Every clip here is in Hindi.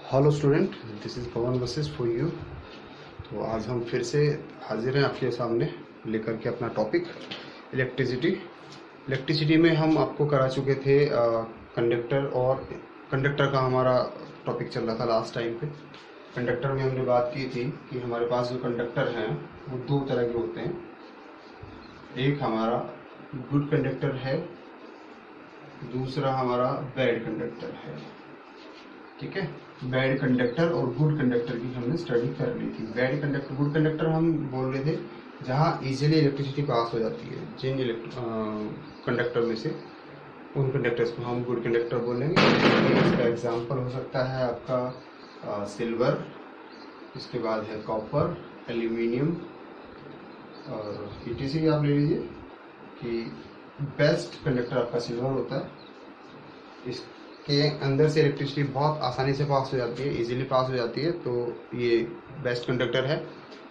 Hello student, this is Pawan Vashishtha for you. तो आज हम फिर से हाजिर हैं आपके सामने लेकर के अपना टॉपिक इलेक्ट्रिसिटी में हम आपको करा चुके थे कंडक्टर, और कंडक्टर का हमारा टॉपिक चल रहा था लास्ट टाइम पे। कंडक्टर में हमने बात की थी कि हमारे पास जो कंडक्टर हैं वो दो तरह के होते हैं। एक हमारा गुड कंडक्टर है, दूसरा हमारा बैड कंडक्टर है। ठीक है, बैड कंडक्टर और गुड कंडक्टर की हमने स्टडी कर ली थी। बैड कंडक्टर, गुड कंडक्टर हम बोल रहे थे जहाँ इजीली इलेक्ट्रिसिटी पास हो जाती है। जिन कंडक्टर में से उन कंडक्टर्स को हम गुड कंडक्टर बोलेंगे। इसका एग्जांपल हो सकता है आपका सिल्वर, इसके बाद है कॉपर, एल्यूमिनियम और ईटीसी। आप ले लीजिए कि बेस्ट कंडक्टर आपका सिल्वर होता है। इसके अंदर से इलेक्ट्रिसिटी बहुत आसानी से पास हो जाती है, इजीली पास हो जाती है, तो ये बेस्ट कंडक्टर है।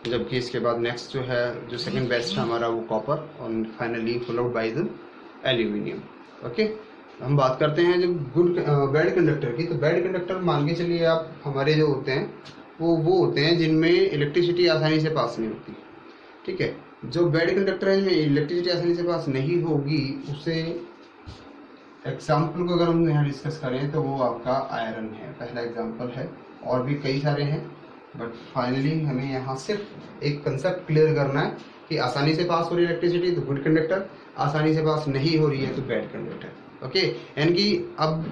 जबकि इसके बाद नेक्स्ट जो है, जो सेकंड बेस्ट है हमारा, वो कॉपर, और finally followed by the aluminium. Okay, हम बात करते हैं जब बैड कंडक्टर की। तो बैड कंडक्टर मान के चलिए आप, हमारे जो होते हैं वो होते हैं जिनमें इलेक्ट्रिसिटी आसानी से पास नहीं होती। ठीक है, जो बैड कंडक्टर है जिनमें इलेक्ट्रिसिटी आसानी से पास नहीं होगी, उसे एग्जाम्पल को अगर हम यहाँ डिस्कस करें तो वो आपका आयरन है, पहला एग्जाम्पल है। और भी कई सारे हैं, बट फाइनली हमें यहाँ सिर्फ एक कंसेप्ट क्लियर करना है कि आसानी से पास हो रही है इलेक्ट्रिसिटी तो गुड कंडक्टर, आसानी से पास नहीं हो रही है तो बैड कंडक्टर। ओके, यानी कि अब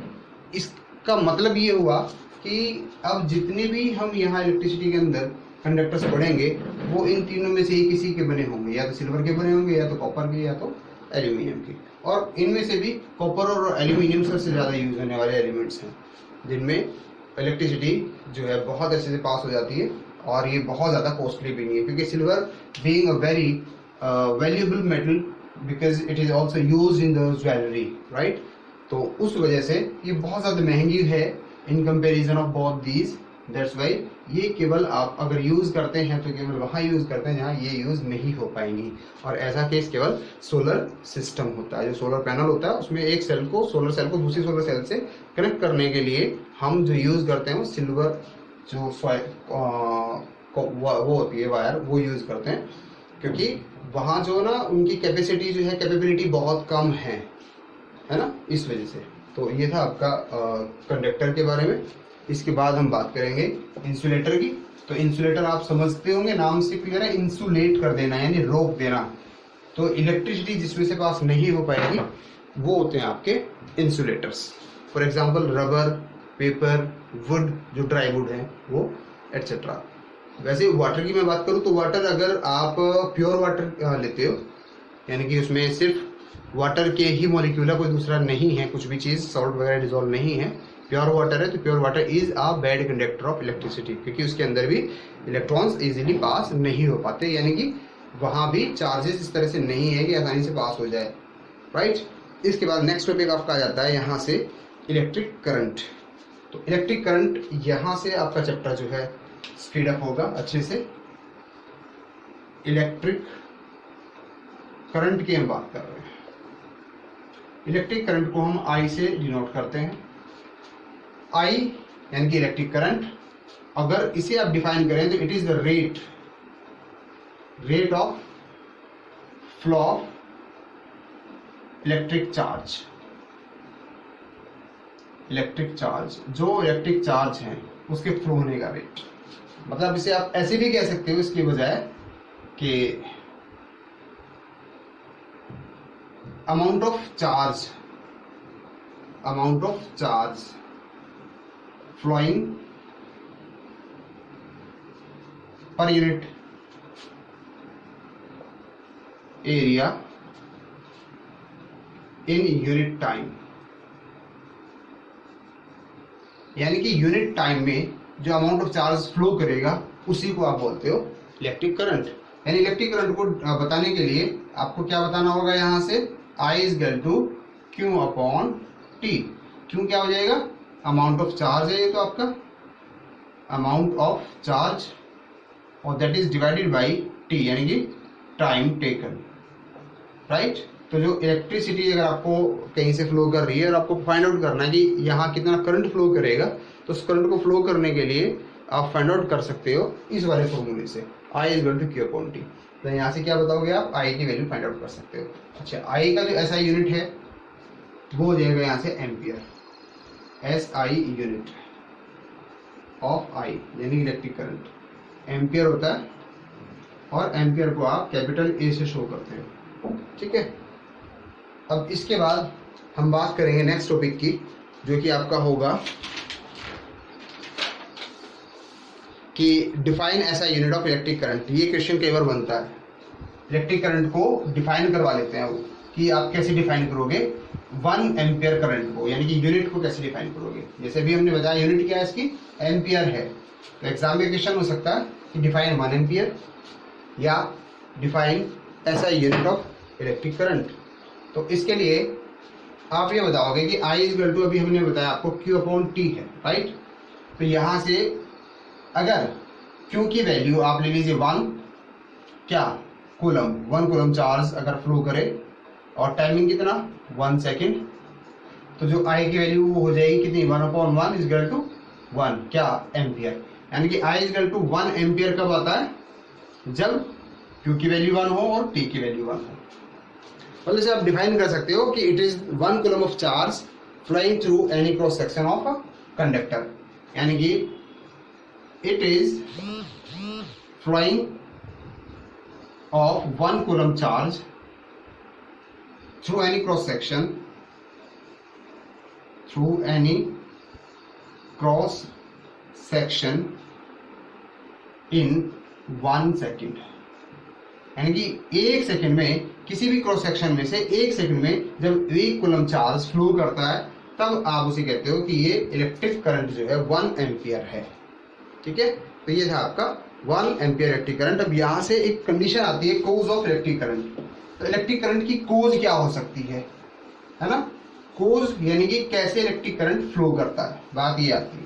इसका मतलब ये हुआ कि अब जितने भी हम यहाँ इलेक्ट्रिसिटी के अंदर कंडक्टर्स पढ़ेंगे वो इन तीनों में से ही किसी के बने होंगे, या तो सिल्वर के बने होंगे, या तो कॉपर के, या तो एल्यूमिनियम के। और इनमें से भी कॉपर और एल्यूमिनियम सबसे ज़्यादा यूज होने वाले एलिमेंट्स हैं जिनमें इलेक्ट्रिसिटी जो है बहुत अच्छे से पास हो जाती है, और ये बहुत ज़्यादा कॉस्टली भी नहीं है, क्योंकि silver being a very valuable metal because it is also use in the jewellery, right. तो उस वजह से ये बहुत ज़्यादा महंगी है in comparison of both these. That's why ये केवल आप अगर यूज करते हैं तो केवल वहाँ यूज करते हैं जहाँ ये यूज नहीं हो पाएंगी। और ऐसा केस केवल सोलर सिस्टम होता है। जो सोलर पैनल होता है उसमें एक सेल को, सोलर सेल को दूसरी सोलर सेल से कनेक्ट करने के लिए हम जो यूज करते हैं वो सिल्वर जो वो होती है वायर, वो यूज करते हैं, क्योंकि वहाँ जो ना उनकी कैपेसिटी जो है, कैपेबिलिटी बहुत कम है ना, इस वजह से। तो ये था आपका कंडक्टर के बारे में। इसके बाद हम बात करेंगे इंसुलेटर की। तो इंसुलेटर आप समझते होंगे, नाम से क्लियर है, इंसुलेट कर देना यानी रोक देना। तो इलेक्ट्रिसिटी जिसमें से पास नहीं हो पाएगी वो होते हैं आपके insulators. For example rubber, paper, would, जो ड्राई वुड है वो, एटसेट्रा। वैसे वाटर की मैं बात करूँ तो वाटर, अगर आप प्योर वाटर लेते हो, यानी कि उसमें सिर्फ वाटर के ही मॉलिक्यूल है, कोई दूसरा नहीं है, कुछ भी चीज़ सॉल्ट वगैरह डिजोल्व नहीं है, प्योर वाटर है, तो pure water is a bad conductor of electricity, क्योंकि उसके अंदर भी इलेक्ट्रॉन्स इजीली पास नहीं हो पाते, यानी कि वहाँ भी चार्जेस इस तरह से नहीं है कि आसानी से पास हो जाए, राइट। इसके बाद नेक्स्ट टॉपिक आपका आ जाता है यहाँ से इलेक्ट्रिक करंट। तो इलेक्ट्रिक करंट, यहाँ से आपका चैप्टर जो है स्पीड अप होगा अच्छे से। इलेक्ट्रिक करंट की हम बात कर रहे हैं। इलेक्ट्रिक करंट को हम आई से डिनोट करते हैं। आई यानी कि इलेक्ट्रिक करंट, अगर इसे आप डिफाइन करें तो it is the rate of flow of electric charge. Electric charge, जो इलेक्ट्रिक चार्ज है उसके फ्लो होने का रेट। मतलब इसे आप ऐसे भी कह सकते हो इसके बजाय कि amount of charge flowing per unit area in unit time। यानी कि यूनिट टाइम में जो अमाउंट ऑफ चार्ज फ्लो करेगा उसी को आप बोलते हो इलेक्ट्रिक करंट। यानी इलेक्ट्रिक करंट को बताने के लिए आपको क्या बताना होगा, यहाँ से I is equal to Q upon T। क्यों क्या हो जाएगा, अमाउंट ऑफ चार्ज है ये तो आपका अमाउंट ऑफ चार्ज, और that is divided by T यानी कि टाइम टेकन, राइट। तो जो इलेक्ट्रिसिटी अगर आपको कहीं से फ्लो कर रही है और आपको फाइंड आउट करना है कि यहाँ कितना करंट फ्लो करेगा, तो उस करंट को फ्लो करने के लिए आप फाइंड आउट कर सकते हो इस वाले फॉर्मूले से, I = Q/T। तो यहाँ से क्या बताओगे आप, I की वैल्यू फाइंड आउट कर सकते हो। अच्छा, I का जो SI यूनिट है वो हो जाएगा यहाँ से ampere, SI unit of I यानी इलेक्ट्रिक करंट एम्पियर होता है, और एम्पियर को आप कैपिटल A से शो करते हो, ठीक है। अब इसके बाद हम बात करेंगे नेक्स्ट टॉपिक की, जो कि आपका होगा कि define SI unit of electric current. ये क्वेश्चन कई बार बनता है, इलेक्ट्रिक करंट को डिफाइन करवा लेते हैं वो, कि आप कैसे डिफाइन करोगे 1 एम्पियर करंट को, यानी कि यूनिट को कैसे डिफाइन करोगे। जैसे भी हमने बताया यूनिट क्या है इसकी, एम्पियर है। तो एग्जाम में क्वेश्चन हो सकता है कि डिफाइन 1 एम्पियर या define SI unit of electric current. तो इसके लिए आप ये बताओगे कि I = अभी हमने बताया आपको Q/T है, राइट। तो यहाँ से अगर Q की वैल्यू आप ले लीजिए 1 क्या कूलम, 1 कूलम चार्ज अगर फ्लो करे और टाइमिंग कितना 1 सेकेंड, तो जो I की वैल्यू हो जाएगी कितनी 1/1 = 1 क्या एम्पियर। यानी कि I = 1 एम्पियर कब आता है, जब Q की वैल्यू 1 हो और T की वैल्यू 1 हो। मतलब से आप डिफाइन कर सकते हो कि it is 1 coulomb of charge flowing through any cross section of a conductor, यानी कि it is flowing of 1 coulomb charge through any cross section in 1 second. यानी कि 1 सेकेंड में किसी भी क्रॉस सेक्शन में से 1 सेकेंड में जब 1 कूलम चार्ज फ्लो करता है, तब आप उसे कहते हो कि ये इलेक्ट्रिक करंट जो है 1 एम्पियर है, ठीक है। तो ये था आपका 1 एम्पियर इलेक्ट्रिक करंट। अब यहाँ से एक कंडीशन आती है, कोज ऑफ इलेक्ट्रिक करंट। तो इलेक्ट्रिक करंट की कोज क्या हो सकती है ना, कोज यानी कि कैसे इलेक्ट्रिक करंट फ्लो करता है, बात ये आती है।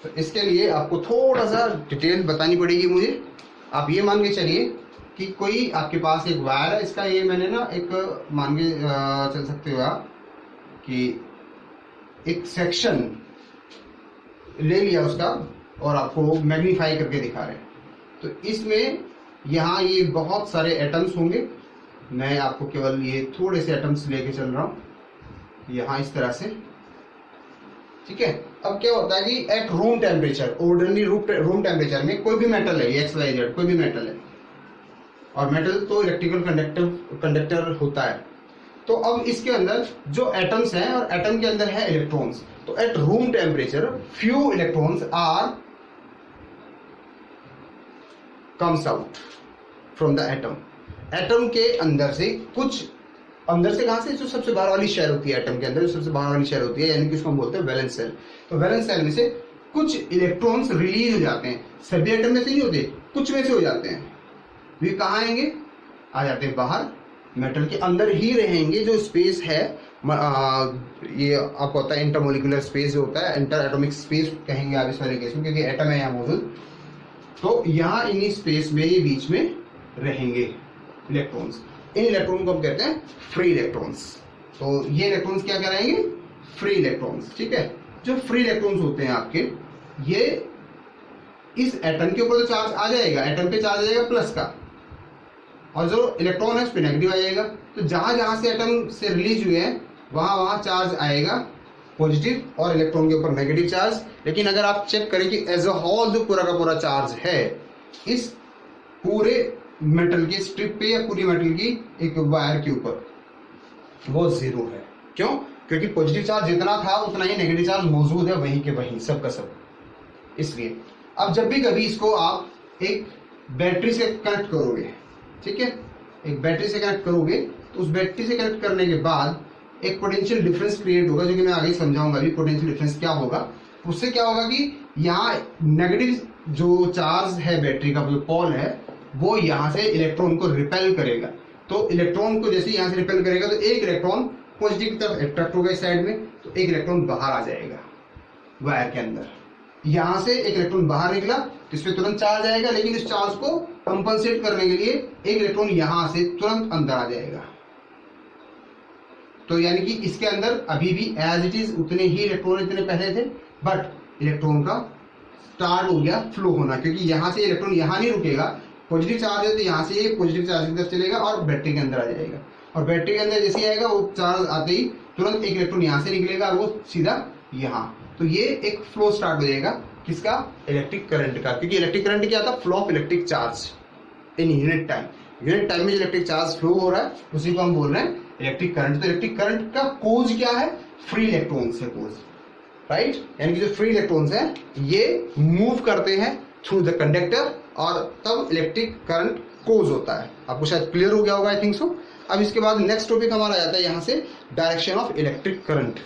तो इसके लिए आपको थोड़ा सा डिटेल बतानी पड़ेगी मुझे। आप ये मान के चलिए कि कोई आपके पास एक वायर है, इसका ये मैंने ना एक मान के चल सकते हो आप कि एक सेक्शन ले लिया उसका और आपको मैग्नीफाई करके दिखा रहे हैं। तो इसमें यहाँ ये बहुत सारे एटम्स होंगे, मैं आपको केवल ये थोड़े से एटम्स लेके चल रहा हूँ यहाँ इस तरह से, ठीक है। अब क्या होता है कि eight room temperature, ordinary room temperature में कोई भी मेटल है, XYZ कोई भी मेटल है, और मेटल तो इलेक्ट्रिकल कंडक्टर होता है। तो अब इसके अंदर जो एटम्स हैं और एटम के अंदर है इलेक्ट्रॉन्स, तो at room temperature few electrons are comes out from the atom. Atom के अंदर से कुछ, अंदर से कहां से, जो सबसे बाहर वाली शेल होती है एटम के अंदर, जो सबसे बाहर वाली शेल होती है, यानी कि उसको हम बोलते हैं वैलेंस सेल। तो वैलेंस सेल में से कुछ इलेक्ट्रॉन्स रिलीज हो जाते हैं, सभी एटम में से नहीं होते, कुछ में से हो जाते हैं। वे कहाँ आएंगे, आ जाते हैं बाहर, मेटल के अंदर ही रहेंगे। जो स्पेस है ये आपको होता है इंटरमोलिकुलर स्पेस जो होता है, इंटर एटॉमिक स्पेस कहेंगे आप इस वाले केस में, क्योंकि एटम है यहाँ मौजूद। तो यहाँ इन्हीं स्पेस में ये बीच में रहेंगे इलेक्ट्रॉन्स। इन इलेक्ट्रॉन को हम कहते हैं फ्री इलेक्ट्रॉन्स। तो ये इलेक्ट्रॉन्स क्या कहलाएंगे, फ्री इलेक्ट्रॉन्स, ठीक है। जो फ्री इलेक्ट्रॉन्स होते हैं आपके, ये इस एटम के ऊपर तो चार्ज आ जाएगा, एटम पे चार्ज आ जाएगा प्लस का, और जो इलेक्ट्रॉन है उस पर नेगेटिव आ जाएगा। तो जहां जहां से एटम से रिलीज हुए हैं वहां वहां चार्ज आएगा पॉजिटिव, और इलेक्ट्रॉन के ऊपर नेगेटिव चार्ज। लेकिन अगर आप चेक करें कि एज अ होल जो पूरा का पूरा चार्ज है इस पूरे मेटल के स्ट्रिप पे या पूरी मेटल की एक वायर के ऊपर, वो 0 है। क्यों, क्योंकि पॉजिटिव चार्ज जितना था उतना ही नेगेटिव चार्ज मौजूद है, वहीं के वहीं सब का सब। इसलिए अब जब भी कभी इसको आप एक बैटरी से कनेक्ट करोगे, ठीक है, एक बैटरी से कनेक्ट करोगे, तो उस बैटरी से कनेक्ट करने के बाद एक पोटेंशियल डिफरेंस क्रिएट होगा, जो कि मैं आगे समझाऊंगा अभी पोटेंशियल डिफरेंस क्या होगा। उससे क्या होगा कि यहाँ नेगेटिव जो चार्ज है बैटरी का, जो पोल है, वो यहाँ से इलेक्ट्रॉन को रिपेल करेगा। तो इलेक्ट्रॉन को जैसे यहाँ से रिपेल करेगा तो एक इलेक्ट्रॉन पॉजिटिव की तरफ अट्रैक्ट होगा इस साइड में, तो एक इलेक्ट्रॉन बाहर आ जाएगा वायर के अंदर। यहाँ से एक इलेक्ट्रॉन बाहर निकला तो इसमें तुरंत चार्ज आएगा, लेकिन इस चार्ज को कंपनसेट करने के लिए एक इलेक्ट्रॉन यहाँ से तुरंत अंदर आ जाएगा। तो यानी कि इसके अंदर अभी भी एज इट इज उतने ही इलेक्ट्रॉन इतने पहले थे, बट इलेक्ट्रॉन का स्टार्ट हो गया फ्लो होना, क्योंकि यहाँ से इलेक्ट्रॉन यहाँ नहीं रुकेगा, पॉजिटिव चार्ज है तो यहाँ से ये पॉजिटिव चार्ज की तरफ चलेगा और बैटरी के अंदर आ जाएगा, और बैटरी के अंदर जैसे ही आएगा वो चार्ज आते ही तुरंत एक इलेक्ट्रॉन यहाँ से निकलेगा और वो सीधा यहाँ, तो ये एक फ्लो स्टार्ट हो जाएगा किसका, इलेक्ट्रिक करंट का, क्योंकि इलेक्ट्रिक करंट क्या था, flow of electric charge in unit time. Unit time में जो इलेक्ट्रिक चार्ज फ्लो हो रहा है उसी को हम बोल रहे हैं इलेक्ट्रिक करंट। तो इलेक्ट्रिक करंट का कोज क्या है, फ्री इलेक्ट्रॉन्स है कोज, राइट, यानी कि जो फ्री इलेक्ट्रॉन्स हैं ये मूव करते हैं थ्रू द कंडक्टर और तब इलेक्ट्रिक करंट कोज होता है। आपको शायद क्लियर हो गया होगा, आई थिंक सो। अब इसके बाद नेक्स्ट टॉपिक हमारा आता है यहाँ से डायरेक्शन ऑफ इलेक्ट्रिक करंट।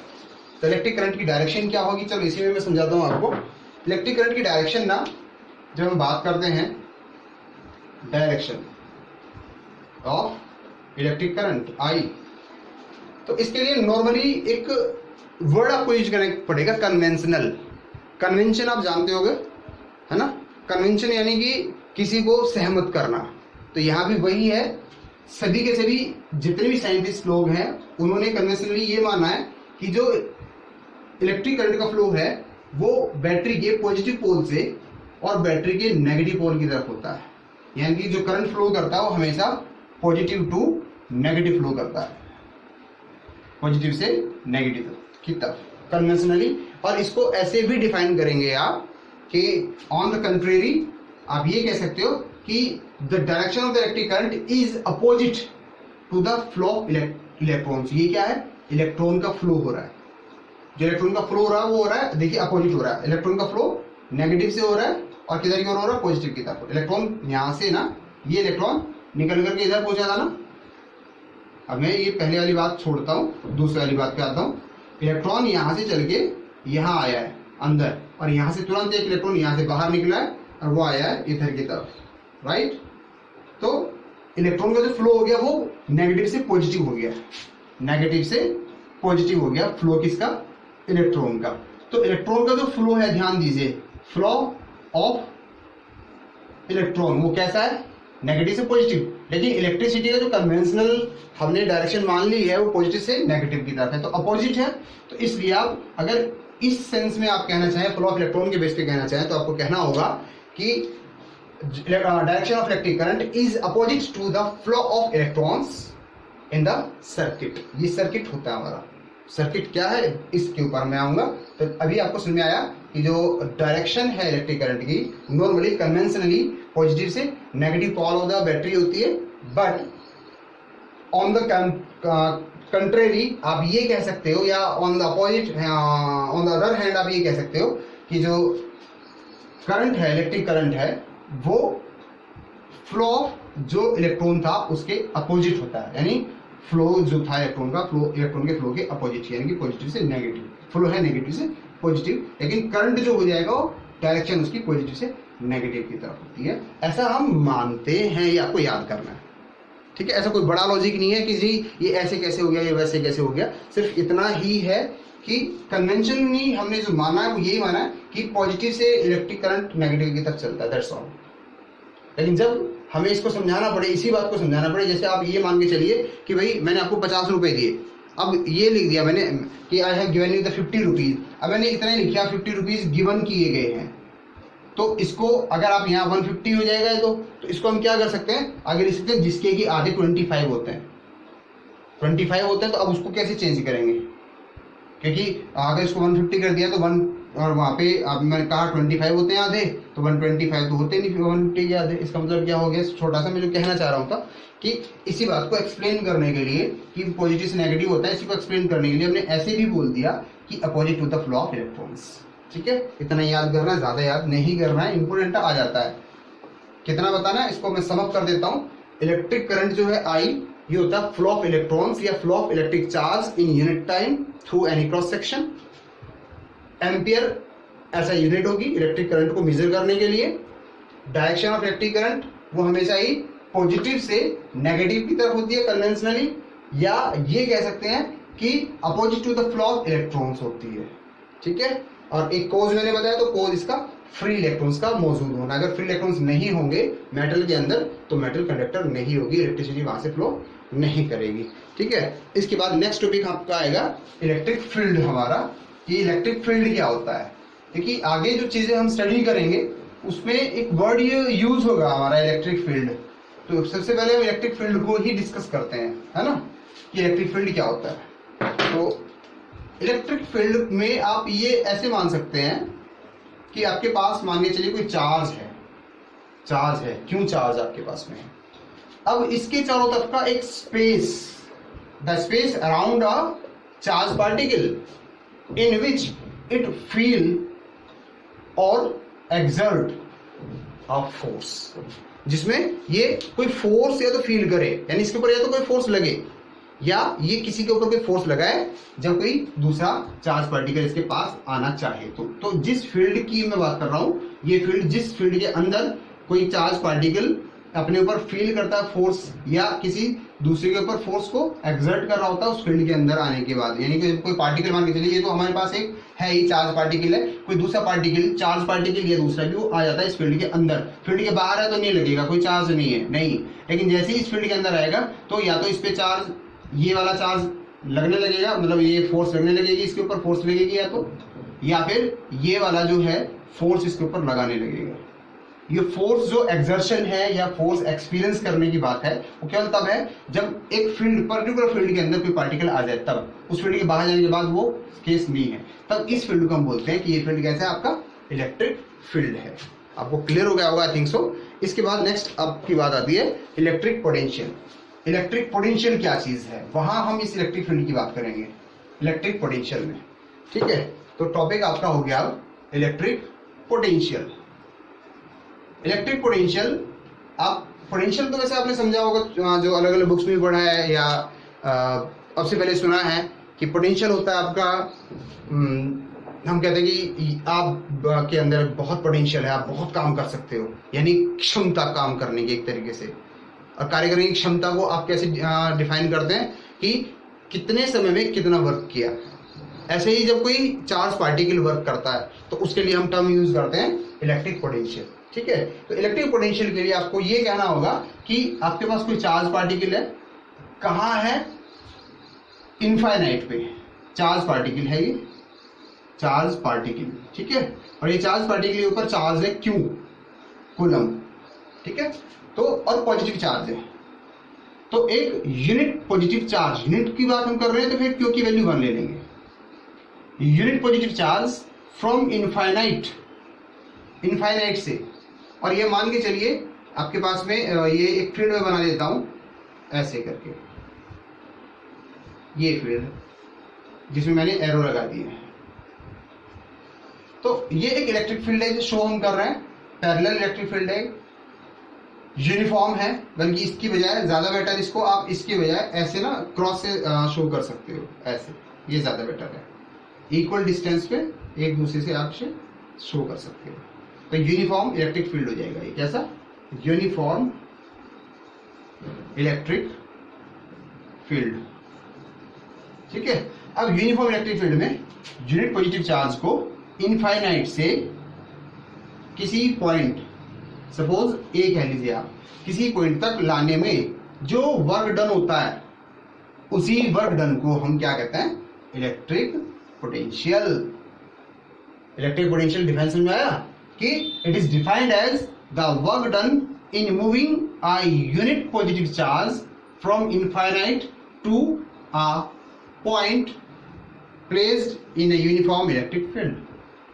तो इलेक्ट्रिक करंट की डायरेक्शन क्या होगी, चलो इसी में मैं समझाता हूँ आपको। इलेक्ट्रिक करंट की डायरेक्शन ना, जब हम बात करते हैं direction of electric current I, तो इसके लिए नॉर्मली एक वर्ड आपको यूज करना पड़ेगा, कन्वेंशनल। कन्वेंशन आप जानते होंगे, है ना, कन्वेंशन यानी कि किसी को सहमत करना। तो यहाँ भी वही है, सभी के सभी जितने भी साइंटिस्ट लोग हैं उन्होंने कन्वेंशनली ये माना है कि जो इलेक्ट्रिक करंट का फ्लो है वो बैटरी के पॉजिटिव पोल से और बैटरी के नेगेटिव पोल की तरफ होता है, यानी कि जो करंट फ्लो करता है वो हमेशा पॉजिटिव टू नेगेटिव फ्लो करता है, पॉजिटिव से नेगेटिव की तरफ कन्वेंशनली। और इसको ऐसे भी डिफाइन करेंगे आप कि ऑन द कंट्रेरी आप ये कह सकते हो कि the direction of the electric current is opposite to the flow of electrons. ये क्या है, इलेक्ट्रॉन का फ्लो हो रहा है, जो इलेक्ट्रॉन का फ्लो हो रहा है वो हो रहा है, देखिए अपोजिट हो रहा है, इलेक्ट्रॉन का फ्लो नेगेटिव से हो रहा है और किधर की ओर हो रहा है, पॉजिटिव की तरफ। इलेक्ट्रॉन यहाँ से ना, ये इलेक्ट्रॉन निकल करके इधर पहुंचा था ना। अब मैं ये पहले वाली बात छोड़ता हूँ, दूसरी वाली बात पे आता हूँ। इलेक्ट्रॉन यहाँ से चल के यहाँ आया है अंदर, और यहाँ से तुरंत एक इलेक्ट्रॉन यहाँ से बाहर निकला है और वो आया है इधर की तरफ, राइट। तो इलेक्ट्रॉन का जो फ्लो हो गया वो नेगेटिव से पॉजिटिव हो गया, नेगेटिव से पॉजिटिव हो गया फ्लो किसका, इलेक्ट्रॉन का। तो इलेक्ट्रॉन का जो फ्लो है, ध्यान दीजिए, फ्लो ऑफ इलेक्ट्रॉन वो कैसा है, नेगेटिव से पॉजिटिव। लेकिन इलेक्ट्रिसिटी का जो कन्वेंशनल हमने डायरेक्शन मान ली है वो पॉजिटिव से नेगेटिव की तरफ है, तो अपोजिट है। तो इसलिए आप अगर इस सेंस में आप कहना चाहें, फ्लो ऑफ इलेक्ट्रॉन के बेस पे कहना चाहें, तो आपको कहना होगा कि direction of electric current is opposite to the flow of electrons in the circuit. ये सर्किट होता है हमारा। सर्किट क्या है इसके ऊपर मैं आऊंगा। तो अभी आपको समझ में आया कि जो डायरेक्शन है इलेक्ट्रिक करंट की, नॉर्मली कन्वेंशनली पॉजिटिव से negative Paul of the battery होती है, बट ऑन द कंट्रेरी आप ये कह सकते हो, या on the opposite, on the other hand आप ये कह सकते हो कि जो करंट है, इलेक्ट्रिक करंट है, वो फ्लो जो इलेक्ट्रॉन था उसके अपोजिट होता है, यानी फ्लो जो था इलेक्ट्रॉन का, फ्लो इलेक्ट्रॉन के फ्लो के अपोजिट, यानी कि पॉजिटिव से नेगेटिव। फ्लो है नेगेटिव से पॉजिटिव, लेकिन करंट जो हो जाएगा वो डायरेक्शन उसकी पॉजिटिव से नेगेटिव की तरफ होती है। ऐसा हम मानते हैं, ये आपको याद करना है, ठीक है। ऐसा कोई बड़ा लॉजिक नहीं है कि जी ये ऐसे कैसे हो गया, ये वैसे कैसे हो गया। सिर्फ इतना ही है कि कन्वेंशनली हमने जो माना है वो यही माना है कि पॉजिटिव से इलेक्ट्रिक करंट नेगेटिव की तरफ चलता है, दैट्स ऑल। लेकिन जब हमें इसको समझाना पड़े, इसी बात को समझाना पड़े, जैसे आप ये मान के चलिए कि भाई मैंने आपको 50 रुपए दिए, अब ये लिख दिया मैंने कि I have given you the 50 rupees, अब मैंने इतना ही लिखा 50 रुपीज गिवन किए गए हैं, तो इसको अगर आप यहाँ 150 हो जाएगा तो इसको हम क्या कर सकते हैं, आगे लिख सकते हैं जिसके कि आधे 25 होते हैं, 25 होते हैं, तो अब उसको कैसे चेंज करेंगे, क्योंकि अगर इसको 150 कर दिया तो 1 और वहाँ पे आप मैंने कहा 25 होते हैं आधे, तो 125 तो होते नहीं 150 के आधे। इसका मतलब क्या हो गया, छोटा सा मैं जो कहना चाह रहा हूँ था कि इसी बात को एक्सप्लेन करने के लिए कि पॉजिटिव से नेगेटिव होता है, इसी को एक्सप्लेन करने के लिए हमने ऐसे भी बोल दिया कि opposite to the flow of electrons, ठीक है। इतना याद करना है, ज्यादा याद नहीं करना है, इंपोर्टेंट आ जाता है। कितना बताना है इसको मैं समअप कर देता हूँ। इलेक्ट्रिक करंट जो है आई, ये होता है फ्लो ऑफ इलेक्ट्रॉन्स या flow of electric charge in unit time through any cross section. Ampere ऐसा यूनिट होगी इलेक्ट्रिक करंट को मेजर करने के लिए। डायरेक्शन ऑफ इलेक्ट्रिक करंट वो हमेशा ही पॉजिटिव से नेगेटिव की तरफ होती है कन्वेंशनली, या ये कह सकते हैं कि opposite to the flow of electrons होती है, ठीक है। और एक कोज मैंने बताया, तो कोज इसका फ्री इलेक्ट्रॉन्स का मौजूद होना। अगर फ्री इलेक्ट्रॉन्स नहीं होंगे मेटल के अंदर तो मेटल कंडक्टर नहीं होगी, इलेक्ट्रिसिटी वहां से फ्लो नहीं करेगी। ठीक है, इसके बाद नेक्स्ट टॉपिक आपका आएगा इलेक्ट्रिक फील्ड हमारा, कि इलेक्ट्रिक फील्ड क्या होता है। देखिए आगे जो चीजें हम स्टडी करेंगे उसमें एक वर्ड ये यूज होगा हमारा इलेक्ट्रिक फील्ड। तो सबसे पहले हम इलेक्ट्रिक फील्ड को ही डिस्कस करते हैं, है ना, कि इलेक्ट्रिक फील्ड क्या होता है। तो इलेक्ट्रिक फील्ड में आप ये ऐसे मान सकते हैं कि आपके पास मान के चलिए कोई चार्ज है, क्यों चार्ज आपके पास में है। अब इसके चारों तरफ का एक space, the space around a charge particle in which it feel और एक्सर्ट अ फोर्स, जिसमें ये कोई फोर्स या तो फील करे, यानी इसके ऊपर या तो कोई फोर्स लगे या ये किसी के ऊपर कोई फोर्स लगाए जब कोई दूसरा चार्ज पार्टिकल इसके पास आना चाहे। तो जिस फील्ड की मैं बात कर रहा हूं, ये फील्ड जिस फील्ड के अंदर कोई चार्ज पार्टिकल अपने ऊपर फील करता है फोर्स या किसी दूसरे के ऊपर फोर्स को एक्सर्ट कर रहा होता है उस फील्ड के अंदर आने के बाद, यानी कि कोई पार्टिकल मान के चलिए ये तो हमारे पास एक है ही चार्ज पार्टिकल है, कोई दूसरा पार्टिकल चार्ज पार्टिकल या दूसरा भी वो आ जाता है इस फील्ड के अंदर। फील्ड के बाहर है तो नहीं लगेगा, कोई चार्ज नहीं है, नहीं, लेकिन जैसे ही इस फील्ड के अंदर आएगा तो या तो इस पे चार्ज, ये वाला चार्ज लगने लगेगा, मतलब ये फोर्स लगने लगेगी, इसके ऊपर फोर्स लगेगी या फिर ये वाला जो है फोर्स इसके ऊपर लगाने लगेगा। ये फोर्स जो एक्सर्शन है या फोर्स एक्सपीरियंस करने की बात है वो केवल तब है जब एक फील्ड, पर्टिकुलर फील्ड के अंदर कोई पार्टिकल आ जाए, तब उस फील्ड के बाहर जाने के बाद वो केस नहीं है, तब इस फील्ड को हम बोलते हैं कि ये फील्ड कैसा है, आपका इलेक्ट्रिक फील्ड है। आपको क्लियर हो गया होगा, आई थिंक सो। इसके बाद नेक्स्ट आपकी बात आती है इलेक्ट्रिक पोटेंशियल। इलेक्ट्रिक पोटेंशियल क्या चीज है, वहां हम इस इलेक्ट्रिक फील्ड की बात करेंगे इलेक्ट्रिक पोटेंशियल में। ठीक है, तो टॉपिक आपका हो गया इलेक्ट्रिक पोटेंशियल। इलेक्ट्रिक पोटेंशियल, आप पोटेंशियल तो वैसे आपने समझा होगा, जो अलग अलग बुक्स में भी पढ़ा है या अब से पहले सुना है कि पोटेंशियल होता है आपका, हम कहते हैं कि आप के अंदर बहुत पोटेंशियल है, आप बहुत काम कर सकते हो, यानी क्षमता काम करने की एक तरीके से। और कार्य करने की क्षमता को आप कैसे डिफाइन करते हैं कि कितने समय में कितना वर्क किया। ऐसे ही जब कोई चार्ज पार्टिकल वर्क करता है तो उसके लिए हम टर्म यूज करते हैं इलेक्ट्रिक पोटेंशियल। ठीक है, तो इलेक्ट्रिक पोटेंशियल के लिए आपको ये कहना होगा कि आपके पास कोई चार्ज पार्टिकल है, कहाँ है, इनफाइनाइट पे चार्ज पार्टिकल है, ये चार्ज पार्टिकल, ठीक है, और ये चार्ज पार्टिकल के ऊपर चार्ज है क्यू कूलम, ठीक है, तो और पॉजिटिव चार्ज है, तो एक यूनिट पॉजिटिव चार्ज, यूनिट की बात हम कर रहे हैं तो फिर क्यू की वैल्यू 1 ले लेंगे। Unit positive charge from infinite से, और ये मान के चलिए आपके पास में ये एक फील्ड में बना देता हूं ऐसे करके, ये फील्ड जिसमें मैंने एरो लगा दिए हैं, तो ये एक इलेक्ट्रिक फील्ड है जो शो हम कर रहे हैं, पैरेलल इलेक्ट्रिक फील्ड है, यूनिफॉर्म है, बल्कि इसकी बजाय ज्यादा बेटर, इसको आप इसकी बजाय ऐसे ना क्रॉस से शो कर सकते हो, ऐसे, ये ज्यादा बेटर है, इक्वल डिस्टेंस पे एक दूसरे से आप शो कर सकते हो, तो यूनिफॉर्म इलेक्ट्रिक फील्ड हो जाएगा। ये कैसा, यूनिफॉर्म इलेक्ट्रिक फील्ड, ठीक है। अब यूनिफॉर्म इलेक्ट्रिक फील्ड में यूनिट पॉजिटिव चार्ज को इनफाइनाइट से किसी पॉइंट, सपोज ए कह लीजिए आप, किसी पॉइंट तक लाने में जो वर्क डन होता है उसी वर्क डन को हम क्या कहते हैं, electric potential. Electric potential define समझ में आया कि it is defined as the work done in moving a unit positive charge from infinite to a point placed in a uniform electric field,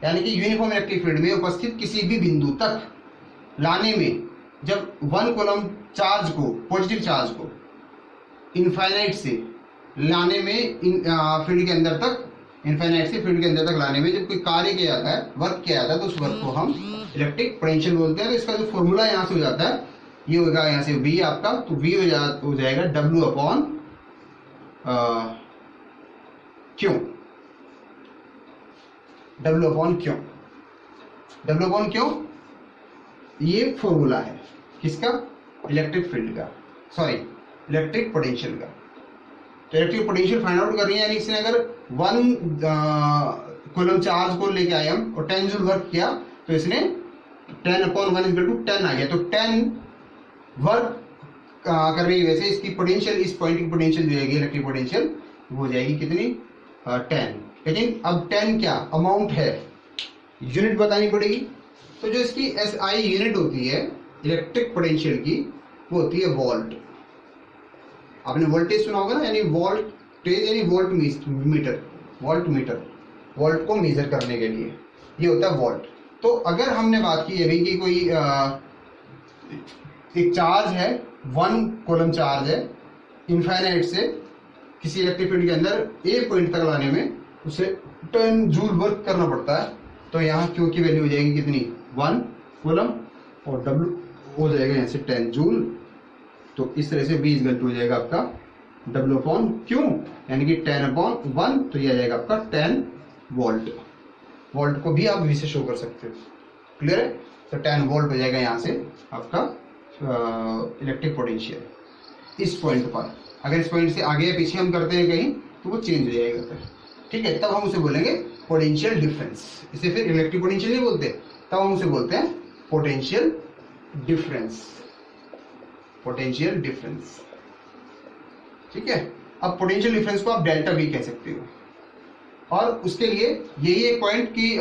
यानी कि यूनिफॉर्म इलेक्ट्रिक फील्ड में उपस्थित किसी भी बिंदु तक लाने में, जब 1 कूलम चार्ज को, पॉजिटिव चार्ज को इनफाइनाइट से लाने में, फील्ड के अंदर तक, इनफाइनाइट से फील्ड के अंदर तक लाने में जब कोई कार्य किया जाता है, वर्क किया जाता है, तो उस वर्क को हम इलेक्ट्रिक पोटेंशियल बोलते हैं। तो इसका जो फॉर्मूला यहाँ से हो जाता है, ये होगा यहाँ से V आपका, तो V हो जाएगा W अपॉन क्यों, W अपॉन क्यों, W अपॉन क्यों, ये फॉर्मूला है किसका, इलेक्ट्रिक फील्ड का, सॉरी इलेक्ट्रिक पोटेंशियल का। तो इलेक्ट्रिक पोटेंशियल फाइंड आउट कर रही है, यानी इसने अगर 1 कूलम चार्ज को लेके आए हम और 10 जूल वर्क किया, तो इसने 10 अपॉन 1 इक्वल टू 10 आ गया, तो 10 वर्क करने की वजह से इसकी पोटेंशियल, इस पॉइंट की पोटेंशियल जो जाएगी इलेक्ट्रिक पोटेंशियल वो हो जाएगी कितनी 10। लेकिन अब 10 क्या अमाउंट है, यूनिट बतानी पड़ेगी। तो जो इसकी SI यूनिट होती है इलेक्ट्रिक पोटेंशियल की वो होती है वोल्ट। आपने वोल्टेज सुना होगा ना, यानी वोल्टेज यानी volt meter, volt meter, volt को मेजर करने के लिए ये होता है वोल्ट। तो अगर हमने बात की अभी कि कोई एक चार्ज है, 1 कूलम चार्ज है, इनफाइनाइट से किसी इलेक्ट्रिक फील्ड के अंदर एक पॉइंट तक लाने में उसे 10 जूल वर्क करना पड़ता है। तो यहाँ क्यू की वैल्यू हो जाएगी कितनी 1 कूलम और डब्ल्यू हो जाएगा यहाँ से 10 जूल। तो इस तरह से V = हो जाएगा आपका W/Q यानी कि 10/1, तो यह आ जाएगा आपका 10 वोल्ट। वोल्ट को भी आप V से शो कर सकते हो, क्लियर है। तो 10 वोल्ट हो जाएगा यहाँ से आपका इलेक्ट्रिक पोटेंशियल इस पॉइंट पर। अगर इस पॉइंट से आगे या पीछे हम करते हैं कहीं तो वो चेंज हो जाएगा फिर, ठीक है। तब हम उसे बोलेंगे पोटेंशियल डिफरेंस। इसे फिर इलेक्ट्रिक पोटेंशियल नहीं बोलते, तब हम उसे बोलते हैं पोटेंशियल डिफरेंस, पोटेंशियल डिफरेंस, ठीक है। अब पोटेंशियल डिफरेंस को आप डेल्टा V कह सकते हो। और उसके लिए यही एक पॉइंट की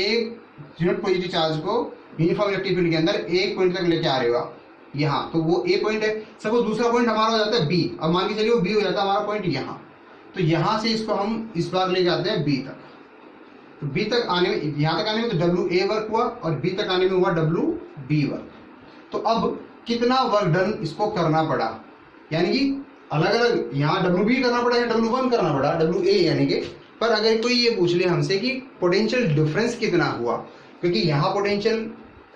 एक यूनिट पॉजिटिव चार्ज को यूनिफॉर्म इलेक्ट्रिक फील्ड के अंदर एक पॉइंट तक लेके आ रहे हो आप यहाँ, तो वो A पॉइंट है। सपोज दूसरा पॉइंट हमारा हो जाता है B, अब मान के चलिए वो B हो जाता है हमारा पॉइंट यहाँ। तो यहाँ से इसको हम इस बार लेके आते हैं B तक। तो B तक आने में, यहाँ तक आने में तो WA वर्क हुआ और B तक आने में हुआ WB वर्क। तो अब कितना वर्क डन इसको करना पड़ा, यानी कि अलग अलग यहाँ WB करना पड़ा या W1 करना पड़ा, WA यानी कि। पर अगर कोई ये पूछ ले हमसे कि पोटेंशियल डिफरेंस कितना हुआ, क्योंकि यहाँ पोटेंशियल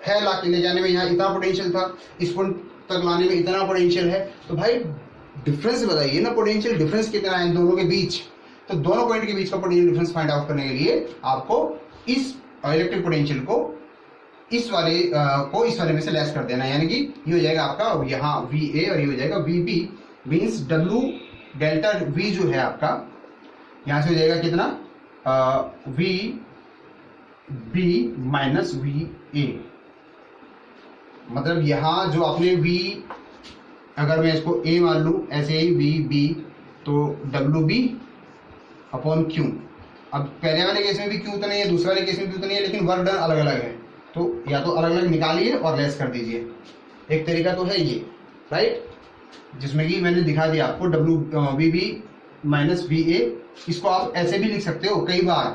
है ला के ले जाने में, यहाँ इतना पोटेंशियल था, इस पॉइंट तक लाने में इतना पोटेंशियल है, तो भाई डिफरेंस बताइए ना, पोटेंशियल डिफरेंस कितना है इन दोनों के बीच। तो दोनों पॉइंट के बीच का पोटेंशियल डिफरेंस फाइंड आउट करने के लिए आपको इस इलेक्ट्रिक पोटेंशियल को इस वाले में से लेस कर देना, यानी कि ये हो जाएगा आपका यहाँ VA और ये हो जाएगा VB। Means W delta V जो है आपका यहाँ से हो जाएगा कितना VB माइनस VA। मतलब यहाँ जो आपने V, अगर मैं इसको A मान लूँ ऐसे ही VB, तो WB/Q। अब पहले वाले केस में भी Q उतना ही है, दूसरे वाले केस में भी उतना ही है, लेकिन वर्क डन अलग अलग है। तो या तो अलग अलग निकालिए और लेस कर दीजिए। एक तरीका तो है ये, राइट, जिसमें कि मैंने दिखा दिया आपको WBB माइनस VA। इसको आप ऐसे भी लिख सकते हो, कई बार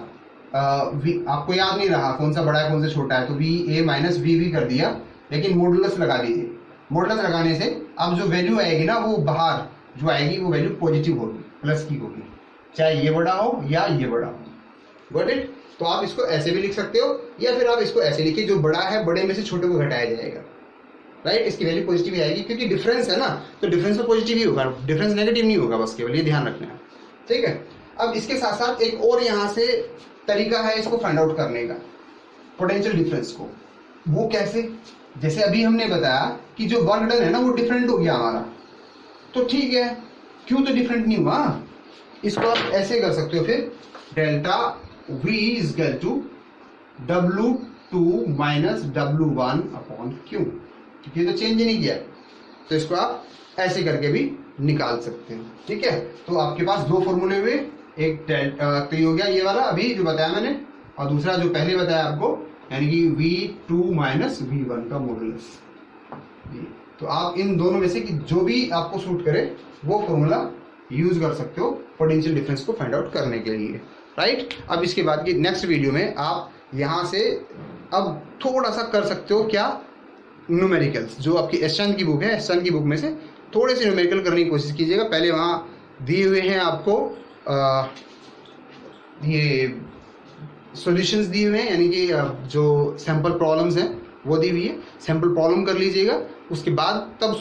आपको याद नहीं रहा कौन सा बड़ा है कौन सा छोटा है, तो VA माइनस VB कर दिया, लेकिन मॉडुलस लगा दीजिए। मॉडुलस लगाने से अब जो वैल्यू आएगी ना, वो बाहर जो आएगी वो वैल्यू पॉजिटिव होगी, प्लस की होगी, चाहे ये बड़ा हो या ये बड़ा हो। Got it. तो आप इसको ऐसे भी लिख सकते हो, या फिर आप इसको ऐसे लिखिए, जो बड़ा है बड़े में से छोटे को घटाया जाएगा, राइट। इसकी वैल्यू पॉजिटिव ही आएगी, क्योंकि डिफरेंस है ना, तो डिफरेंस तो पॉजिटिव ही होगा, डिफरेंस नेगेटिव नहीं होगा, बस केवल ये ध्यान रखना है, ठीक है। अब इसके साथ साथ एक और यहाँ से तरीका है इसको फाइंड आउट करने का, पोटेंशियल डिफरेंस को। वो कैसे, जैसे अभी हमने बताया कि जो वर्क डन है ना वो डिफरेंट हो गया हमारा, तो ठीक है, क्यों तो डिफरेंट नहीं हुआ। इसको आप ऐसे कर सकते हो फिर, delta V = W2 minus W1/Q, ये तो चेंज ही नहीं किया, तो इसको आप ऐसे करके भी निकाल सकते हैं, ठीक है। तो आपके पास दो फॉर्मूले हुए, एक तो ये हो गया ये वाला अभी जो बताया मैंने, और दूसरा जो पहले बताया आपको, यानी कि V2 माइनस V1 का मॉडुलस। तो आप इन दोनों में से कि जो भी आपको सूट करे वो फॉर्मूला यूज कर सकते हो पोटेंशियल डिफरेंस को फाइंड आउट करने के लिए, राइट। अब इसके बाद की नेक्स्ट वीडियो में आप यहाँ से अब थोड़ा सा कर सकते हो क्या, न्यूमेरिकल्स। जो आपकी एसचंद की बुक है, एसचंद की बुक में से थोड़े से न्यूमेरिकल करने की कोशिश कीजिएगा। पहले वहाँ दिए हुए हैं आपको ये सॉल्यूशंस दिए हुए हैं, यानी कि जो सैंपल प्रॉब्लम्स हैं वो दी हुई है, सैंपल प्रॉब्लम कर लीजिएगा। उसके बाद तब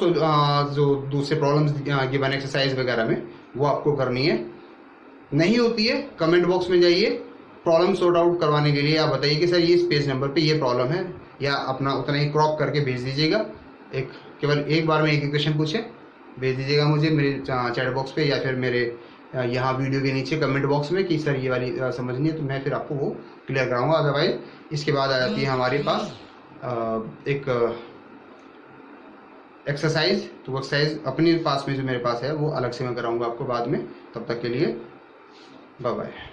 जो दूसरे प्रॉब्लम्स गिवन एक्सरसाइज वगैरह में वो आपको करनी है। नहीं होती है, कमेंट बॉक्स में जाइए, प्रॉब्लम सॉर्ट आउट करवाने के लिए आप बताइए कि सर ये इस पेज नंबर पे ये प्रॉब्लम है, या अपना उतना ही क्रॉप करके भेज दीजिएगा। केवल एक बार में एक क्वेश्चन पूछे भेज दीजिएगा मुझे मेरे चैट बॉक्स पे, या फिर मेरे यहाँ वीडियो के नीचे कमेंट बॉक्स में कि सर ये वाली समझनी है, तो मैं फिर आपको वो क्लियर कराऊंगा। अदरवाइज इसके बाद आ जाती है हमारे पास एक एक्सरसाइज, तो वो एक्सरसाइज अपने पास में जो मेरे पास है वो अलग से मैं कराऊंगा आपको बाद में। तब तक के लिए बाय बाय।